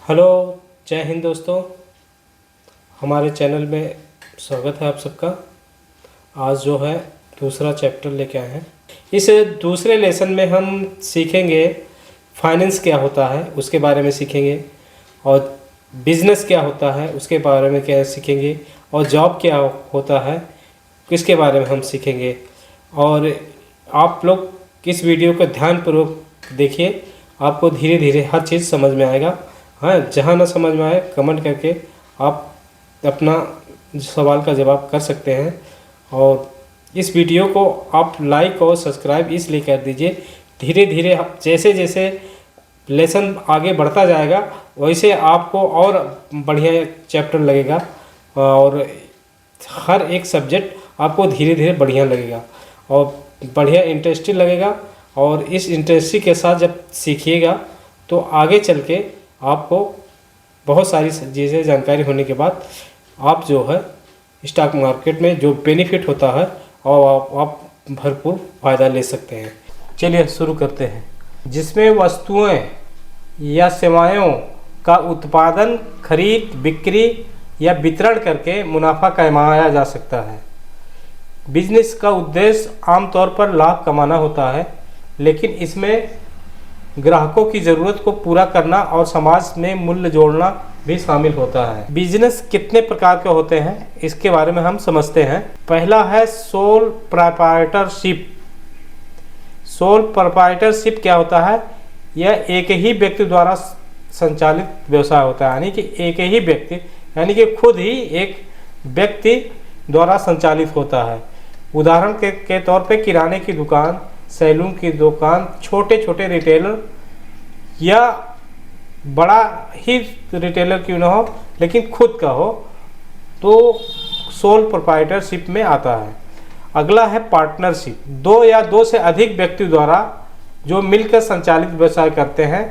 Hello, जय हिंद दोस्तों। हमारे चैनल में स्वागत है आप सबका। आज जो है दूसरा चैप्टर लेके आए हैं। इस दूसरे लेसन में हम सीखेंगे फाइनेंस क्या होता है उसके बारे में सीखेंगे, और बिजनेस क्या होता है उसके बारे में क्या सीखेंगे, और जॉब क्या होता है इसके बारे में हम सीखेंगे। और आप लोग इस वीडियो को ध्यानपूर्वक देखिए, आपको धीरे धीरे हर चीज़ समझ में आएगा। हाँ, जहाँ ना समझ में आए कमेंट करके आप अपना सवाल का जवाब कर सकते हैं। और इस वीडियो को आप लाइक और सब्सक्राइब इसलिए कर दीजिए, धीरे धीरे जैसे जैसे लेसन आगे बढ़ता जाएगा वैसे आपको और बढ़िया चैप्टर लगेगा, और हर एक सब्जेक्ट आपको धीरे धीरे बढ़िया लगेगा और बढ़िया इंटरेस्टिंग लगेगा। और इस इंटरेस्टिंग के साथ जब सीखिएगा तो आगे चल के आपको बहुत सारी चीज़ें जानकारी होने के बाद आप जो है स्टॉक मार्केट में जो बेनिफिट होता है और आप भरपूर फ़ायदा ले सकते हैं। चलिए शुरू करते हैं। जिसमें वस्तुएं या सेवाओं का उत्पादन, खरीद, बिक्री या वितरण करके मुनाफा कमाया जा सकता है। बिजनेस का उद्देश्य आमतौर पर लाभ कमाना होता है, लेकिन इसमें ग्राहकों की ज़रूरत को पूरा करना और समाज में मूल्य जोड़ना भी शामिल होता है। बिजनेस कितने प्रकार के होते हैं इसके बारे में हम समझते हैं। पहला है सोल प्रोप्राइटरशिप। सोल प्रोप्राइटरशिप क्या होता है? यह एक ही व्यक्ति द्वारा संचालित व्यवसाय होता है, यानी कि एक ही व्यक्ति, यानी कि खुद ही एक व्यक्ति द्वारा संचालित होता है। उदाहरण के तौर पे किराने की दुकान, सैलून की दुकान, छोटे छोटे रिटेलर या बड़ा ही रिटेलर क्यों ना हो लेकिन खुद का हो, तो सोल प्रोप्राइटरशिप में आता है। अगला है पार्टनरशिप। दो या दो से अधिक व्यक्ति द्वारा जो मिलकर संचालित व्यवसाय करते हैं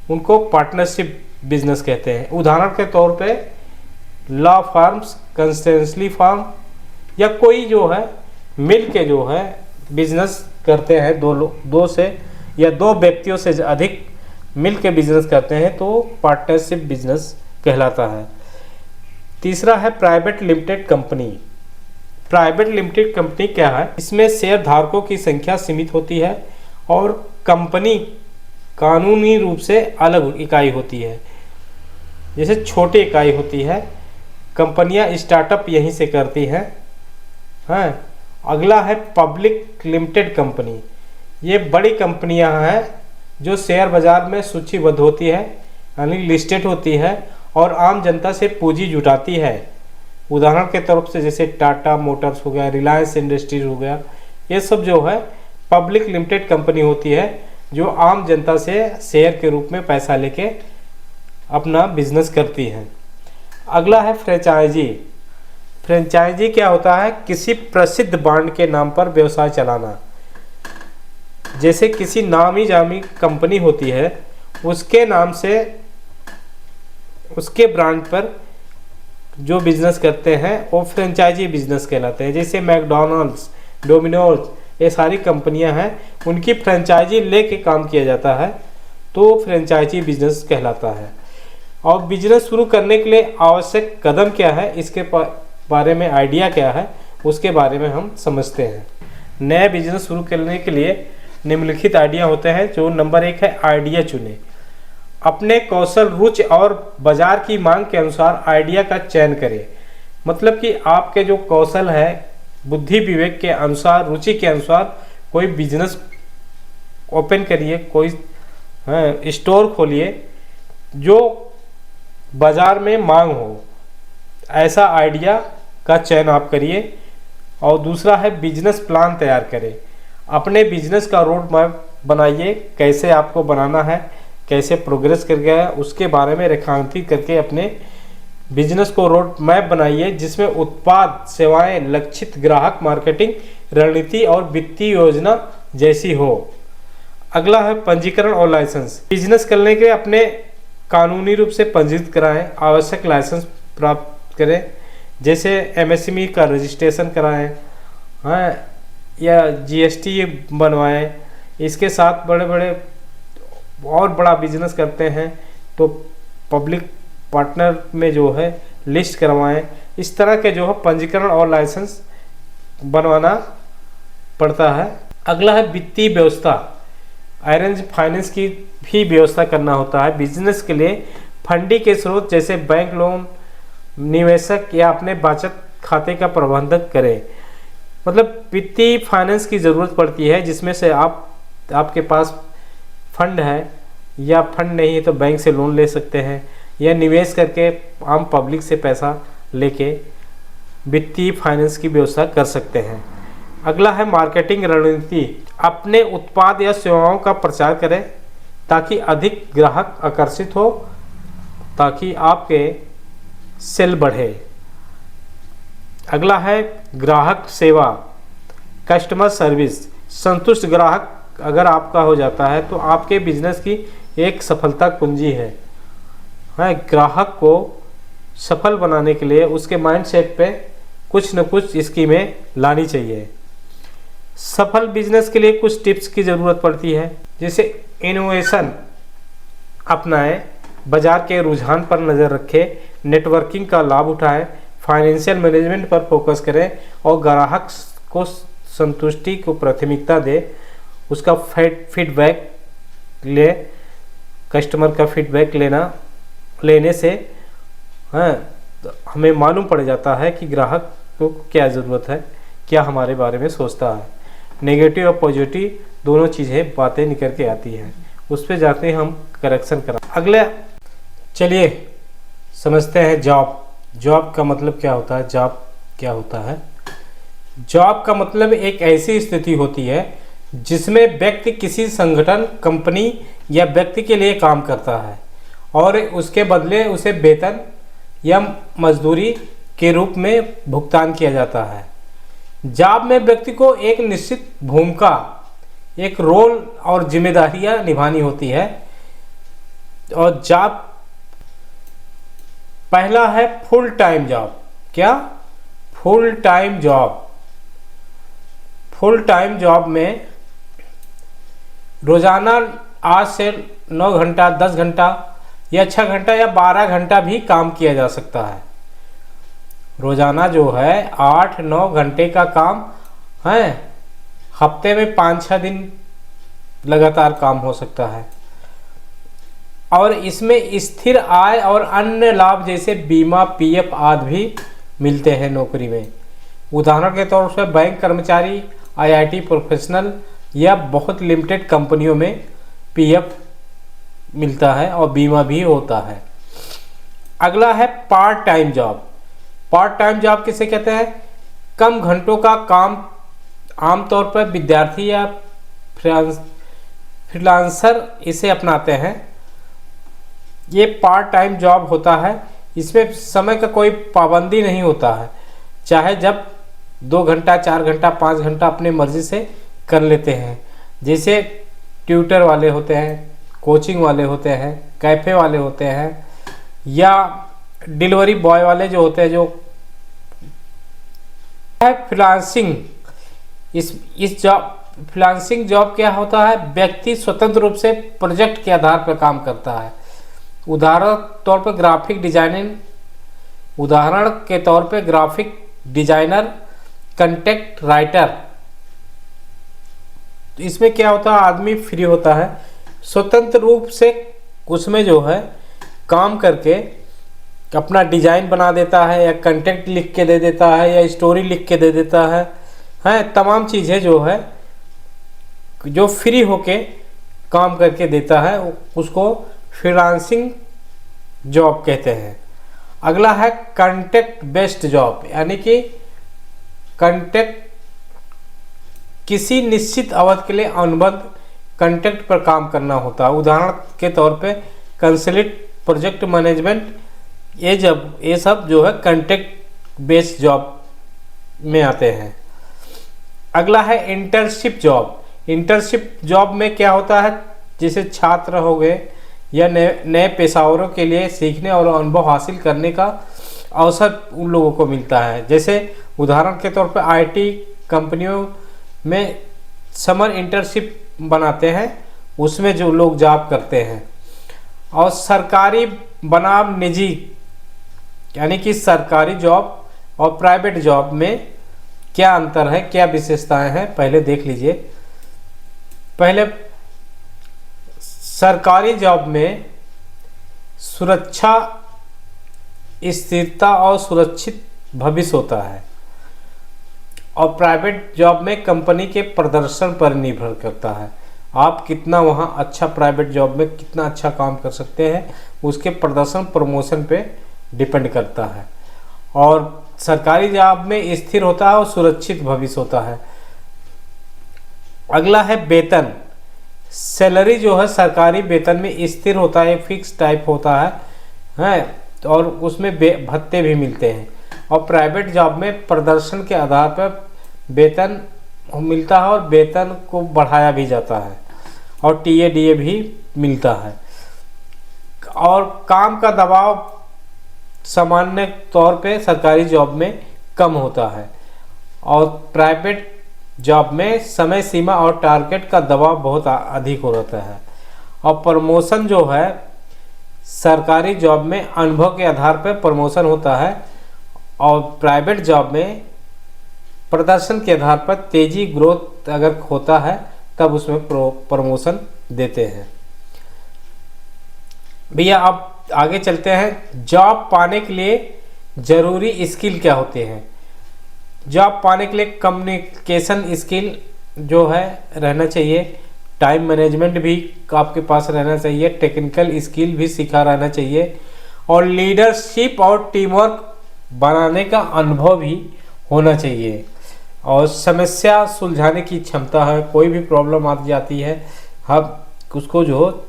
उनको पार्टनरशिप बिजनेस कहते हैं। उदाहरण के तौर पे लॉ फार्म्स, कंसल्टेंसी फर्म या कोई जो है मिल के जो है बिजनेस करते हैं, दो से या दो व्यक्तियों से अधिक मिल के बिजनेस करते हैं तो पार्टनरशिप बिजनेस कहलाता है। तीसरा है private limited company. Private limited company क्या है? इसमें शेयर धारकों की संख्या सीमित होती है और कंपनी कानूनी रूप से अलग इकाई होती है, जैसे छोटी इकाई होती है। कंपनियां स्टार्टअप यहीं से करती हैं। हाँ, अगला है पब्लिक लिमिटेड कंपनी। ये बड़ी कंपनियां हैं जो शेयर बाजार में सूचीबद्ध होती है, यानी लिस्टेड होती है और आम जनता से पूंजी जुटाती है। उदाहरण के तरफ से जैसे टाटा मोटर्स हो गया, रिलायंस इंडस्ट्रीज हो गया, ये सब जो है पब्लिक लिमिटेड कंपनी होती है जो आम जनता से शेयर के रूप में पैसा लेके अपना बिजनेस करती है। अगला है फ्रेंचाइजी। फ्रेंचाइजी क्या होता है? किसी प्रसिद्ध ब्रांड के नाम पर व्यवसाय चलाना। जैसे किसी नामी जामी कंपनी होती है, उसके नाम से उसके ब्रांड पर जो बिजनेस करते हैं वो फ्रेंचाइजी बिजनेस कहलाते हैं। जैसे मैकडॉनल्ड्स, डोमिनोज, ये सारी कंपनियां हैं, उनकी फ्रेंचाइजी लेके काम किया जाता है तो फ्रेंचाइजी बिजनेस कहलाता है। और बिजनेस शुरू करने के लिए आवश्यक कदम क्या है, इसके बारे में आइडिया क्या है, उसके बारे में हम समझते हैं। नए बिजनेस शुरू करने के लिए निम्नलिखित आइडिया होते हैं। जो नंबर 1 है, आइडिया चुनें। अपने कौशल, रुचि और बाजार की मांग के अनुसार आइडिया का चयन करें। मतलब कि आपके जो कौशल है, बुद्धि विवेक के अनुसार, रुचि के अनुसार कोई बिजनेस ओपन करिए, कोई स्टोर खोलिए जो बाजार में मांग हो, ऐसा आइडिया का चयन आप करिए। और दूसरा है बिजनेस प्लान तैयार करें। अपने बिजनेस का रोड मैप बनाइए, कैसे आपको बनाना है, कैसे प्रोग्रेस कर गया है, उसके बारे में रेखांकित करके अपने बिजनेस को रोड मैप बनाइए, जिसमें उत्पाद, सेवाएं, लक्षित ग्राहक, मार्केटिंग रणनीति और वित्तीय योजना जैसी हो। अगला है पंजीकरण और लाइसेंस। बिजनेस करने के लिए अपने कानूनी रूप से पंजीकृत कराएं, आवश्यक लाइसेंस प्राप्त करें, जैसे एमएसएमई का रजिस्ट्रेशन कराएं, हाँ, या जीएसटी बनवाएं। इसके साथ बड़े बड़े और बड़ा बिजनेस करते हैं तो पब्लिक पार्टनर में जो है लिस्ट करवाएं। इस तरह के जो है पंजीकरण और लाइसेंस बनवाना पड़ता है। अगला है वित्तीय व्यवस्था, अरेंज फाइनेंस की भी व्यवस्था करना होता है। बिजनेस के लिए फंडिंग के स्रोत जैसे बैंक लोन, निवेशक या अपने बचत खाते का प्रबंधन करें। मतलब वित्तीय फाइनेंस की ज़रूरत पड़ती है, जिसमें से आपके पास फंड है या फंड नहीं है तो बैंक से लोन ले सकते हैं या निवेश करके आम पब्लिक से पैसा लेके वित्तीय फाइनेंस की व्यवस्था कर सकते हैं। अगला है मार्केटिंग रणनीति, अपने उत्पाद या सेवाओं का प्रचार करें ताकि अधिक ग्राहक आकर्षित हो, ताकि आपके सेल बढ़े। अगला है ग्राहक सेवा, कस्टमर सर्विस, संतुष्ट ग्राहक अगर आपका हो जाता है तो आपके बिजनेस की एक सफलता कुंजी है। ग्राहक को सफल बनाने के लिए उसके माइंडसेट पे कुछ न कुछ स्कीमें लानी चाहिए। सफल बिजनेस के लिए कुछ टिप्स की ज़रूरत पड़ती है, जैसे इनोवेशन अपनाएं, बाजार के रुझान पर नज़र रखें, नेटवर्किंग का लाभ उठाएं, फाइनेंशियल मैनेजमेंट पर फोकस करें और ग्राहक को संतुष्टि को प्राथमिकता दें। उसका फीडबैक ले, कस्टमर का फीडबैक लेने से तो हमें मालूम पड़ जाता है कि ग्राहक को क्या ज़रूरत है, क्या हमारे बारे में सोचता है। नेगेटिव और पॉजिटिव दोनों चीज़ें बातें निकल के आती हैं, उस पर जाते हैं हम करेक्शन करा। अगले चलिए समझते हैं जॉब। जॉब का मतलब क्या होता है? जॉब क्या होता है? जॉब का मतलब एक ऐसी स्थिति होती है जिसमें व्यक्ति किसी संगठन, कंपनी या व्यक्ति के लिए काम करता है और उसके बदले उसे वेतन या मजदूरी के रूप में भुगतान किया जाता है। जॉब में व्यक्ति को एक निश्चित भूमिका, एक रोल और जिम्मेदारियां निभानी होती है। और जॉब पहला है फुल टाइम जॉब। क्या? Full time job. Full time job में रोजाना 8 से 9 घंटा, 10 घंटा या 6 घंटा या 12 घंटा भी काम किया जा सकता है। रोजाना जो है 8-9 घंटे का काम है, हफ्ते में 5-6 दिन लगातार काम हो सकता है। और इसमें स्थिर आय और अन्य लाभ जैसे बीमा, पीएफ आदि भी मिलते हैं नौकरी में। उदाहरण के तौर पर बैंक कर्मचारी, आईआईटी प्रोफेशनल या बहुत लिमिटेड कंपनियों में पीएफ मिलता है और बीमा भी होता है। अगला है part time job. Part time job किसे कहते हैं? कम घंटों का काम, आमतौर पर विद्यार्थी या फ्रीलांसर इसे अपनाते हैं। ये पार्ट टाइम जॉब होता है, इसमें समय का कोई पाबंदी नहीं होता है, चाहे जब 2 घंटा, 4 घंटा, 5 घंटा अपनी मर्जी से कर लेते हैं। जैसे ट्यूटर वाले होते हैं, कोचिंग वाले होते हैं, कैफ़े वाले होते हैं या डिलीवरी बॉय वाले जो होते हैं। जो है फ्रीलांसिंग, इस जॉब फ्रीलांसिंग जॉब क्या होता है? व्यक्ति स्वतंत्र रूप से प्रोजेक्ट के आधार पर काम करता है। उदाहरण के तौर पे ग्राफिक डिजाइनर, कंटेंट राइटर। तो इसमें क्या होता है? आदमी फ्री होता है, स्वतंत्र रूप से उसमें जो है काम करके अपना डिजाइन बना देता है या कंटेंट लिख के दे देता है या स्टोरी लिख के दे देता है तमाम चीज़ें जो है जो फ्री होके काम करके देता है, उसको फ्रीलांसिंग जॉब कहते हैं। अगला है कॉन्ट्रैक्ट बेस्ड जॉब, यानी कि कॉन्ट्रैक्ट किसी निश्चित अवधि के लिए अनुबंध कॉन्ट्रैक्ट पर काम करना होता है। उदाहरण के तौर पे कंसल्टेंट, प्रोजेक्ट मैनेजमेंट, ये सब जो है कॉन्ट्रैक्ट बेस्ड जॉब में आते हैं। अगला है इंटर्नशिप जॉब। इंटर्नशिप जॉब में क्या होता है? जैसे छात्र हो गए या नए पेशेवरों के लिए सीखने और अनुभव हासिल करने का अवसर उन लोगों को मिलता है। जैसे उदाहरण के तौर पर आईटी कंपनियों में समर इंटर्नशिप बनाते हैं, उसमें जो लोग जॉब करते हैं। और सरकारी बनाम निजी, यानी कि सरकारी जॉब और प्राइवेट जॉब में क्या अंतर है, क्या विशेषताएं हैं, पहले देख लीजिए। पहले सरकारी जॉब में सुरक्षा, स्थिरता और सुरक्षित भविष्य होता है, और प्राइवेट जॉब में कंपनी के प्रदर्शन पर निर्भर करता है। आप कितना वहाँ अच्छा प्राइवेट जॉब में कितना अच्छा काम कर सकते हैं, उसके प्रदर्शन प्रमोशन पे डिपेंड करता है। और सरकारी जॉब में स्थिर होता है और सुरक्षित भविष्य होता है। अगला है वेतन। सैलरी जो है सरकारी वेतन में स्थिर होता है, फिक्स टाइप होता है और उसमें भत्ते भी मिलते हैं। और प्राइवेट जॉब में प्रदर्शन के आधार पर वेतन मिलता है और वेतन को बढ़ाया भी जाता है और टीए भी मिलता है। और काम का दबाव सामान्य तौर पे सरकारी जॉब में कम होता है, और प्राइवेट जॉब में समय सीमा और टारगेट का दबाव बहुत अधिक हो रहता है। और प्रमोशन जो है सरकारी जॉब में अनुभव के आधार पर प्रमोशन होता है, और प्राइवेट जॉब में प्रदर्शन के आधार पर तेजी ग्रोथ अगर होता है तब उसमें प्रमोशन देते हैं। भैया अब आगे चलते हैं। जॉब पाने के लिए ज़रूरी स्किल क्या होते हैं। जॉब पाने के लिए कम्युनिकेशन स्किल जो है रहना चाहिए, टाइम मैनेजमेंट भी आपके पास रहना चाहिए, टेक्निकल स्किल भी सीखा रहना चाहिए, और लीडरशिप और टीम वर्क बनाने का अनुभव भी होना चाहिए, और समस्या सुलझाने की क्षमता है। कोई भी प्रॉब्लम आ जाती है, हम उसको जो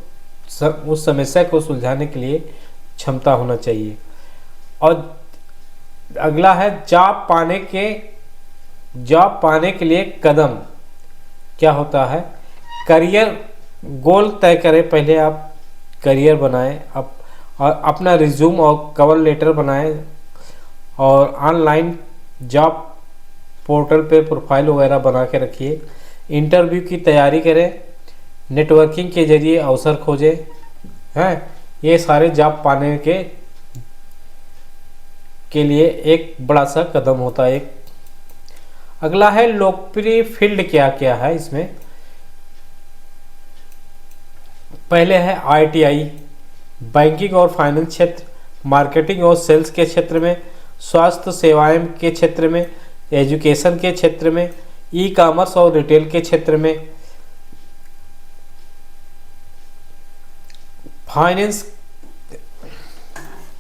उस समस्या को सुलझाने के लिए क्षमता होना चाहिए। और अगला है जॉब पाने के लिए कदम क्या होता है। करियर गोल तय करें, पहले आप करियर बनाएं, आप और अपना रिज्यूम और कवर लेटर बनाएं, और ऑनलाइन जॉब पोर्टल पे प्रोफाइल वगैरह बना के रखिए। इंटरव्यू की तैयारी करें, नेटवर्किंग के जरिए अवसर खोजें, हैं। ये सारे जॉब पाने के लिए एक बड़ा सा कदम होता है। एक अगला है लोकप्रिय फील्ड क्या क्या है इसमें। पहले है आईटीआई, बैंकिंग और फाइनेंस क्षेत्र, मार्केटिंग और सेल्स के क्षेत्र में, स्वास्थ्य सेवाएं के क्षेत्र में, एजुकेशन के क्षेत्र में, ई कॉमर्स और रिटेल के क्षेत्र में, फाइनेंस।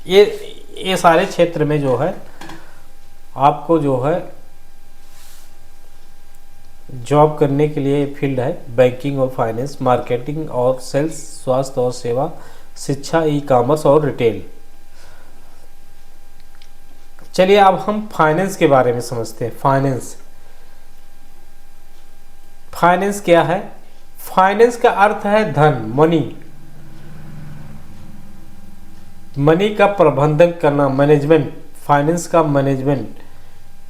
ये सारे क्षेत्र में जो है आपको जो है जॉब करने के लिए फील्ड है बैंकिंग और फाइनेंस, मार्केटिंग और सेल्स, स्वास्थ्य और सेवा, शिक्षा, ई कॉमर्स और रिटेल। चलिए अब हम फाइनेंस के बारे में समझते हैं। फाइनेंस क्या है। फाइनेंस का अर्थ है धन, मनी का प्रबंधन करना, मैनेजमेंट। फाइनेंस का मैनेजमेंट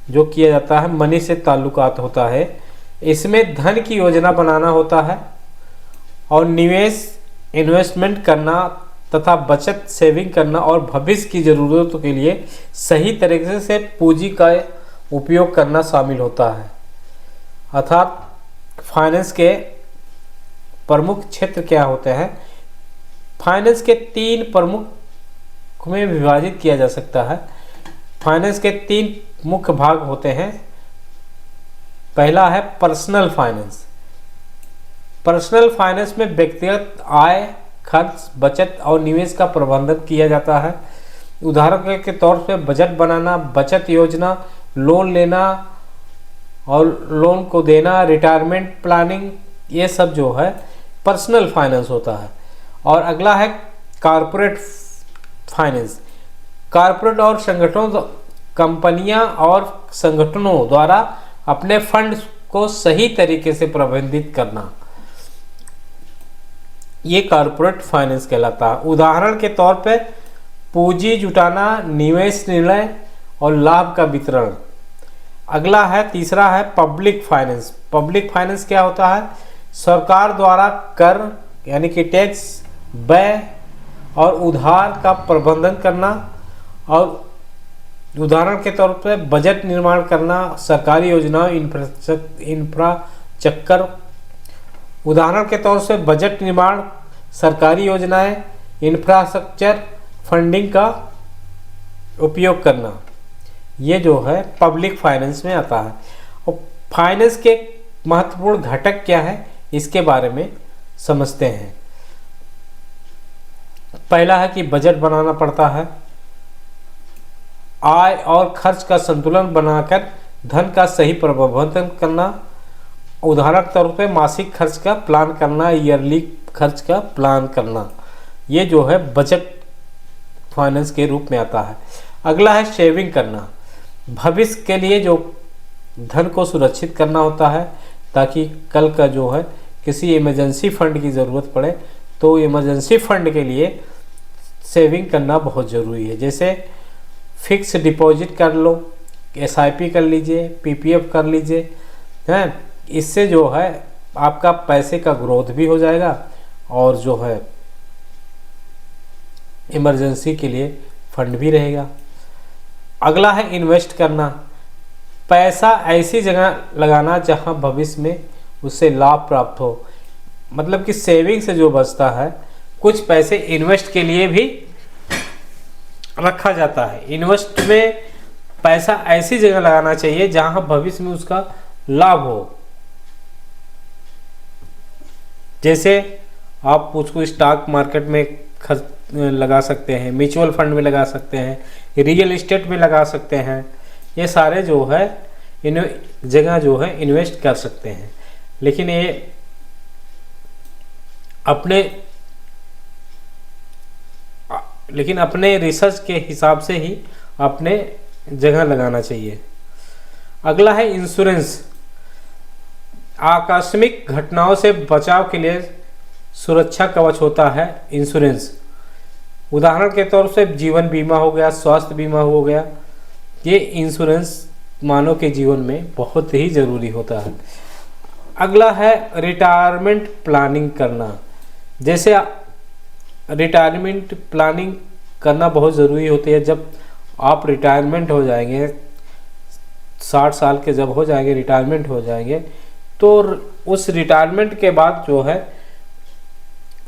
जो किया जाता है मनी से ताल्लुकात होता है। इसमें धन की योजना बनाना होता है और निवेश इन्वेस्टमेंट करना तथा बचत सेविंग करना और भविष्य की ज़रूरतों के लिए सही तरीके से पूंजी का उपयोग करना शामिल होता है। अर्थात फाइनेंस के प्रमुख क्षेत्र क्या होते हैं। फाइनेंस के 3 प्रमुख में विभाजित किया जा सकता है। फाइनेंस के 3 मुख्य भाग होते हैं। पहला है पर्सनल फाइनेंस। पर्सनल फाइनेंस में व्यक्तिगत आय, खर्च, बचत और निवेश का प्रबंधन किया जाता है। उदाहरण के तौर पे बजट बनाना, बचत योजना, लोन लेना और लोन को देना, रिटायरमेंट प्लानिंग, ये सब जो है पर्सनल फाइनेंस होता है। और अगला है कॉर्पोरेट फाइनेंस। कॉर्पोरेट और संगठनों, कंपनियां और संगठनों द्वारा अपने फंड को सही तरीके से प्रबंधित करना, ये कॉर्पोरेट फाइनेंस कहलाता है। उदाहरण के तौर पे पूंजी जुटाना, निवेश निर्णय और लाभ का वितरण। अगला है तीसरा है पब्लिक फाइनेंस। पब्लिक फाइनेंस क्या होता है। सरकार द्वारा कर यानी कि टैक्स, व्यय और उधार का प्रबंधन करना, और उदाहरण के तौर पर बजट निर्माण करना, सरकारी योजनाओं, इंफ्रास्ट्रक्चर। उदाहरण के तौर से बजट निर्माण, सरकारी योजनाएं, इंफ्रास्ट्रक्चर फंडिंग का उपयोग करना, ये जो है पब्लिक फाइनेंस में आता है। और फाइनेंस के महत्वपूर्ण घटक क्या है, इसके बारे में समझते हैं। पहला है कि बजट बनाना पड़ता है। आय और खर्च का संतुलन बनाकर धन का सही प्रबंधन करना। उदाहरण के तौर पे मासिक खर्च का प्लान करना, ईयरली खर्च का प्लान करना, ये जो है बजट फाइनेंस के रूप में आता है। अगला है सेविंग करना। भविष्य के लिए जो धन को सुरक्षित करना होता है, ताकि कल का जो है किसी इमरजेंसी फंड की ज़रूरत पड़े, तो इमरजेंसी फंड के लिए सेविंग करना बहुत ज़रूरी है। जैसे फिक्स डिपॉजिट कर लो, SIP कर लीजिए, PPF कर लीजिए, हैं। इससे जो है आपका पैसे का ग्रोथ भी हो जाएगा और जो है इमरजेंसी के लिए फंड भी रहेगा। अगला है इन्वेस्ट करना। पैसा ऐसी जगह लगाना जहां भविष्य में उससे लाभ प्राप्त हो। मतलब कि सेविंग से जो बचता है, कुछ पैसे इन्वेस्ट के लिए भी रखा जाता है। इन्वेस्ट में पैसा ऐसी जगह लगाना चाहिए जहां भविष्य में उसका लाभ हो। जैसे आप उसको स्टॉक मार्केट में खर्च लगा सकते हैं, म्यूचुअल फंड में लगा सकते हैं, रियल एस्टेट में लगा सकते हैं। ये सारे जो है इन जगह जो है इन्वेस्ट कर सकते हैं। लेकिन ये अपने रिसर्च के हिसाब से ही अपने जगह लगाना चाहिए। अगला है इंश्योरेंस। आकस्मिक घटनाओं से बचाव के लिए सुरक्षा कवच होता है इंश्योरेंस। उदाहरण के तौर से जीवन बीमा हो गया, स्वास्थ्य बीमा हो गया। ये इंश्योरेंस मानव के जीवन में बहुत ही ज़रूरी होता है। अगला है रिटायरमेंट प्लानिंग करना। जैसे रिटायरमेंट प्लानिंग करना बहुत ज़रूरी होती है। जब आप रिटायरमेंट हो जाएंगे, 60 साल के जब हो जाएंगे, रिटायरमेंट हो जाएंगे, तो उस रिटायरमेंट के बाद जो है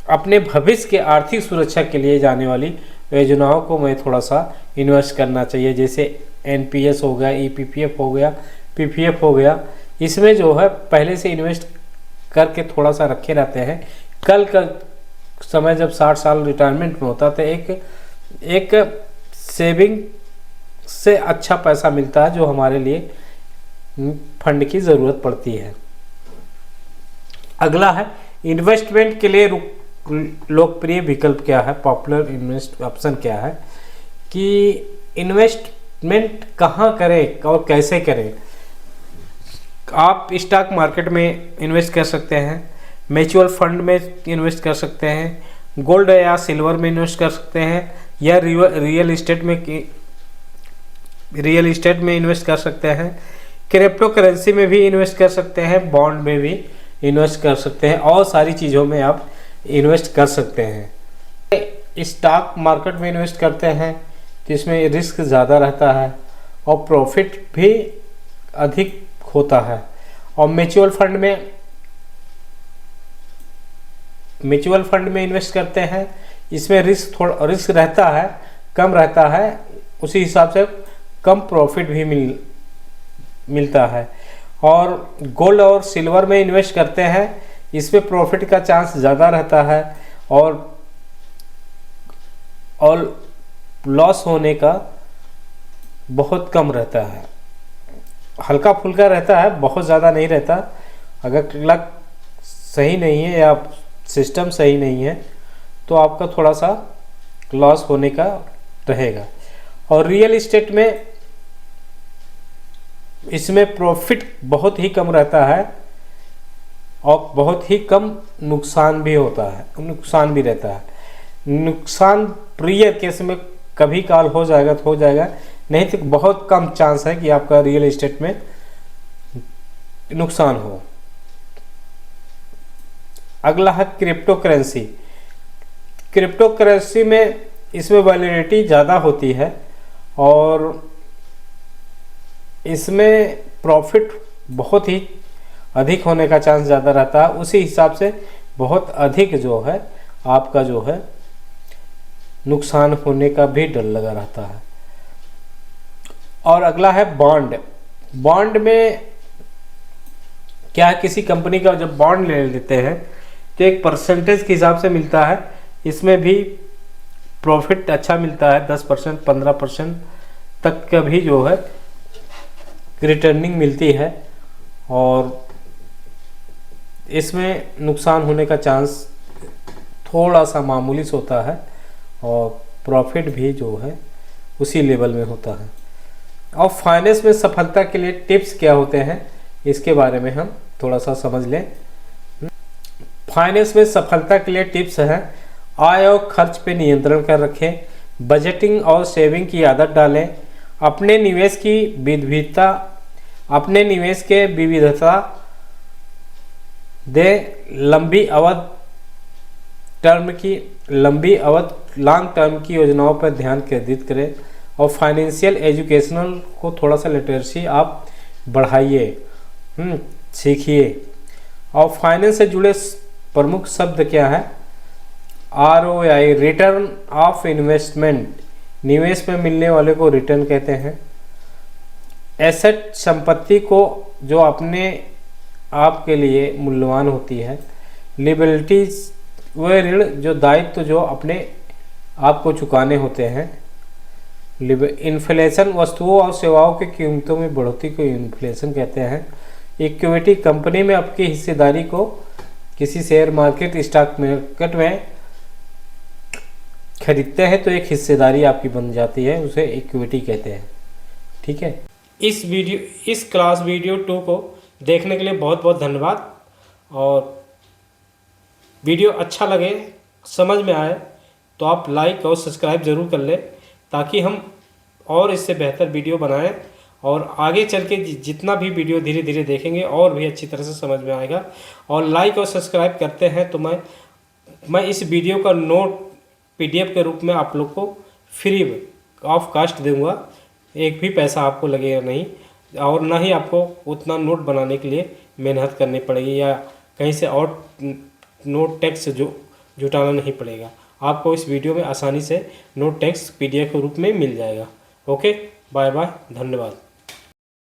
अपने भविष्य के आर्थिक सुरक्षा के लिए जाने वाली योजनाओं को मैं थोड़ा सा इन्वेस्ट करना चाहिए। जैसे NPS हो गया, EPPF हो गया, PPF हो गया। इसमें जो है पहले से इन्वेस्ट करके थोड़ा सा रखे रहते हैं। कल का समय जब 60 साल रिटायरमेंट में होता तो एक सेविंग से अच्छा पैसा मिलता है, जो हमारे लिए फंड की ज़रूरत पड़ती है। अगला है इन्वेस्टमेंट के लिए लोकप्रिय विकल्प क्या है, पॉपुलर इन्वेस्ट ऑप्शन क्या है, कि इन्वेस्टमेंट कहाँ करें और कैसे करें। आप स्टॉक मार्केट में इन्वेस्ट कर सकते हैं, म्यूचुअल फंड में इन्वेस्ट कर सकते हैं, गोल्ड या सिल्वर में इन्वेस्ट कर सकते हैं, या रियल इस्टेट में इन्वेस्ट कर सकते हैं, क्रिप्टो करेंसी में भी इन्वेस्ट कर सकते हैं, बॉन्ड में भी इन्वेस्ट कर सकते हैं, और सारी चीज़ों में आप इन्वेस्ट कर सकते हैं। स्टॉक मार्केट में इन्वेस्ट करते हैं तो इसमें रिस्क ज़्यादा रहता है और प्रॉफिट भी अधिक होता है। और म्यूचुअल फंड में इन्वेस्ट करते हैं, इसमें रिस्क रहता है, कम रहता है, उसी हिसाब से कम प्रॉफिट भी मिलता है। और गोल्ड और सिल्वर में इन्वेस्ट करते हैं, इसमें प्रॉफिट का चांस ज़्यादा रहता है और लॉस होने का बहुत कम रहता है। हल्का फुल्का रहता है, बहुत ज़्यादा नहीं रहता। अगर लक सही नहीं है या सिस्टम सही नहीं है तो आपका थोड़ा सा लॉस होने का रहेगा। और रियल इस्टेट में इसमें प्रॉफिट बहुत ही कम रहता है और बहुत ही कम नुकसान भी रहता है। नुकसान प्रिय केस में कभी काल हो जाएगा तो हो जाएगा, नहीं तो बहुत कम चांस है कि आपका रियल एस्टेट में नुकसान हो। अगला है क्रिप्टो करेंसी। क्रिप्टो करेंसी में इसमें वैलिडिटी ज़्यादा होती है और इसमें प्रॉफिट बहुत ही अधिक होने का चांस ज़्यादा रहता है। उसी हिसाब से बहुत अधिक जो है आपका जो है नुकसान होने का भी डर लगा रहता है। और अगला है बॉन्ड। बॉन्ड में क्या है, किसी कंपनी का जब बॉन्ड ले लेते हैं तो एक परसेंटेज के हिसाब से मिलता है। इसमें भी प्रॉफिट अच्छा मिलता है, 10% 15% तक का भी जो है रिटर्निंग मिलती है और इसमें नुकसान होने का चांस थोड़ा सा मामूली से होता है और प्रॉफिट भी जो है उसी लेवल में होता है। और फाइनेंस में सफलता के लिए टिप्स क्या होते हैं इसके बारे में हम थोड़ा सा समझ लें। फाइनेंस में सफलता के लिए टिप्स हैं, आय और खर्च पे नियंत्रण कर रखें, बजटिंग और सेविंग की आदत डालें, अपने निवेश के विविधता दें, लॉन्ग टर्म की योजनाओं पर ध्यान केंद्रित करें और फाइनेंशियल एजुकेशनल को थोड़ा सा लिटरेसी आप बढ़ाइए, सीखिए। और फाइनेंस से जुड़े प्रमुख शब्द क्या है, ROI रिटर्न ऑफ इन्वेस्टमेंट, निवेश में मिलने वाले को रिटर्न कहते हैं। एसेट संपत्ति को जो अपने आप के लिए मूल्यवान होती है। लिबिलिटीज वह ऋण जो दायित्व जो अपने आप को चुकाने होते हैं। इन्फ्लेशन वस्तुओं और सेवाओं की कीमतों में बढ़ोतरी को इन्फ्लेशन कहते हैं। इक्विटी कंपनी में आपकी हिस्सेदारी को किसी शेयर मार्केट स्टॉक मार्केट में खरीदते हैं तो एक हिस्सेदारी आपकी बन जाती है, उसे इक्विटी कहते हैं। ठीक है, इस क्लास वीडियो 2 को देखने के लिए बहुत बहुत धन्यवाद। और वीडियो अच्छा लगे, समझ में आए तो आप लाइक और सब्सक्राइब ज़रूर कर लें ताकि हम और इससे बेहतर वीडियो बनाएं और आगे चल के जितना भी वीडियो धीरे धीरे देखेंगे और भी अच्छी तरह से समझ में आएगा। और लाइक और सब्सक्राइब करते हैं तो मैं इस वीडियो का नोट PDF के रूप में आप लोग को फ्री ऑफ कास्ट दूंगा, एक भी पैसा आपको लगेगा नहीं और ना ही आपको उतना नोट बनाने के लिए मेहनत करनी पड़ेगी या कहीं से और नोट टैक्स जुटाना नहीं पड़ेगा। आपको इस वीडियो में आसानी से नोट टैक्स PDF के रूप में मिल जाएगा। ओके, बाय बाय, धन्यवाद।